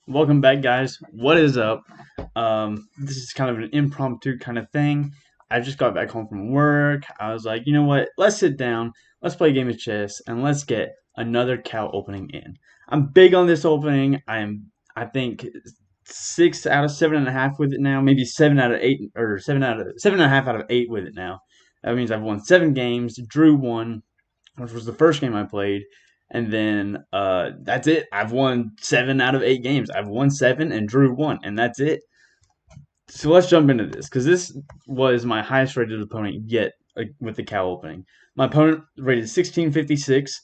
Welcome back, guys. What is up? This is kind of an impromptu kind of thing. I just got back home from work. I was like, you know what? Let's sit down, let's play a game of chess, and let's get another cow opening in. I'm big on this opening. I think, 6 out of 7.5 with it now. Maybe 7 out of 8, or 7.5 out of 8 with it now. That means I've won 7 games, drew one, which was the first game I played. And then that's it. I've won 7 out of 8 games. I've won seven and drew one, and that's it. So let's jump into this because this was my highest rated opponent yet with the cow opening. My opponent rated 1656.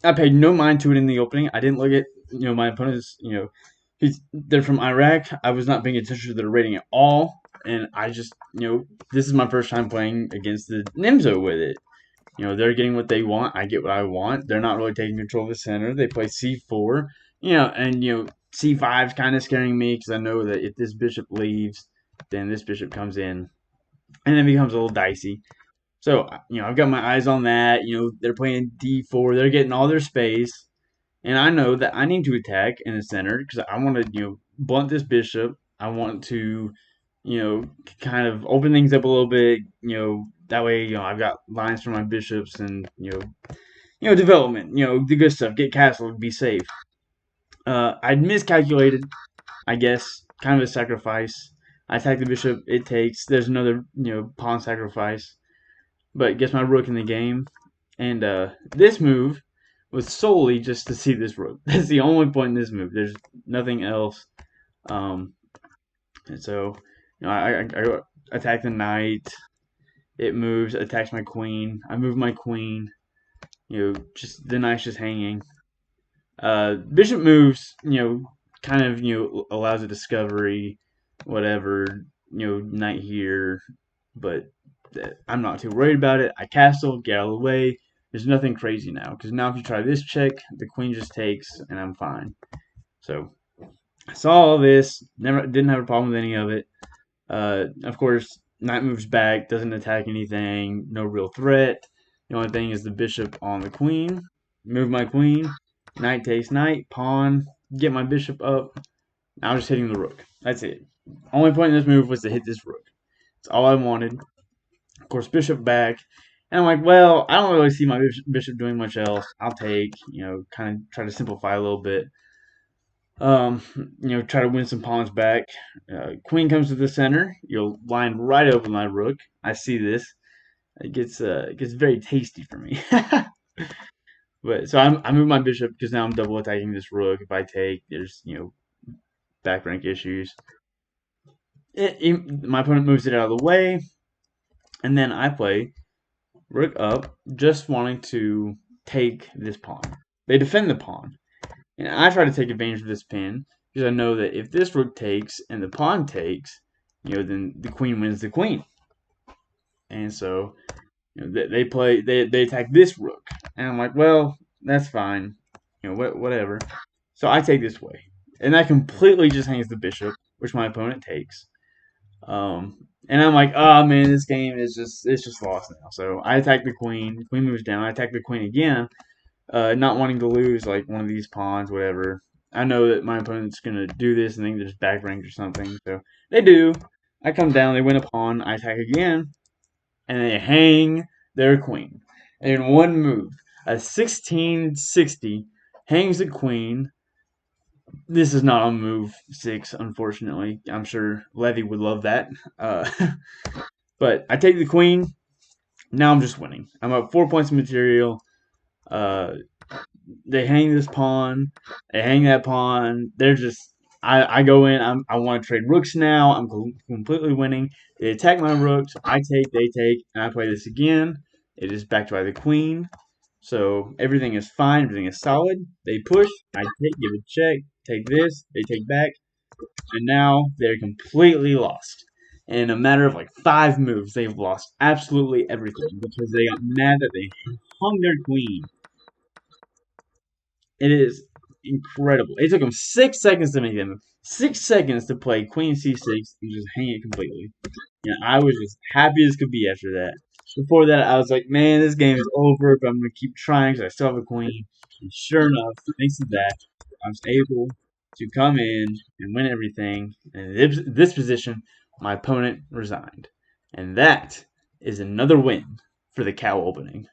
I paid no mind to it in the opening. I didn't look at my opponent's they're from Iraq. I was not paying attention to their rating at all, and I just this is my first time playing against the Nimzo with it. They're getting what they want. I get what I want. They're not really taking control of the center. They play c4, and c5 is kind of scaring me because I know that if this bishop leaves, then this bishop comes in, and it becomes a little dicey. So I've got my eyes on that. They're playing d4. They're getting all their space, and I know that I need to attack in the center because I want to blunt this bishop. I want to kind of open things up a little bit. That way, I've got lines for my bishops and development. The good stuff. Get castle, be safe. I'd miscalculated, I guess. Kind of a sacrifice. I attack the bishop. It takes. There's another pawn sacrifice, but gets my rook in the game. And this move was solely just to see this rook. That's the only point in this move. There's nothing else. And so, I attack the knight. It moves, attacks my queen. I move my queen. Just the knight's just hanging. Bishop moves. Kind of allows a discovery, whatever. Knight here, but I'm not too worried about it. I castle, get out of the way. There's nothing crazy now because now if you try this check, the queen just takes, and I'm fine. So I saw all this. Never didn't have a problem with any of it. Of course, knight moves back, doesn't attack anything, no real threat. The only thing is the bishop on the queen. Move my queen. Knight takes knight. Pawn. Get my bishop up. Now I'm just hitting the rook. That's it. Only point in this move was to hit this rook. That's all I wanted. Of course, bishop back. And I'm like, well, I don't really see my bishop doing much else. I'll take, kind of try to simplify a little bit. Try to win some pawns back. Queen comes to the center. You'll line right up with my rook. I see this. It gets very tasty for me. But so I move my bishop because now I'm double attacking this rook. If I take, there's back rank issues. My opponent moves it out of the way, and then I play rook up, just wanting to take this pawn. They defend the pawn. And I try to take advantage of this pin because I know that if this rook takes and the pawn takes, then the queen wins the queen. And so, they attack this rook, and I'm like, well, that's fine, whatever. So I take this way, and that completely just hangs the bishop, which my opponent takes. And I'm like, oh man, this game is just lost now. So I attack the queen. Queen moves down. I attack the queen again, not wanting to lose like one of these pawns, whatever. I know that my opponent's gonna do this and think there's back rank or something, so they do. I come down, they win a pawn, I attack again, and they hang their queen. And in one move, a 1660 hangs the queen. This is not on move 6, unfortunately. I'm sure Levy would love that. But I take the queen. Now I'm just winning. I'm up 4 points of material. Uh, they hang this pawn, they hang that pawn. They're just I go in. I want to trade rooks now. I'm completely winning. They attack my rooks. I take, they take, and I play this again. It is backed by the queen, so everything is fine. Everything is solid. They push. I take, give a check. Take this. They take back, and now they're completely lost. In a matter of like 5 moves, they've lost absolutely everything because they got mad that they hung their queen. It is incredible. It took them 6 seconds to make them. 6 seconds to play Queen C6 and just hang it completely. I was just happy as could be after that. Before that, I was like, man, this game is over, but I'm going to keep trying because I still have a queen. And sure enough, thanks to that, I was able to come in and win everything. And in this position, my opponent resigned. And that is another win for the cow opening.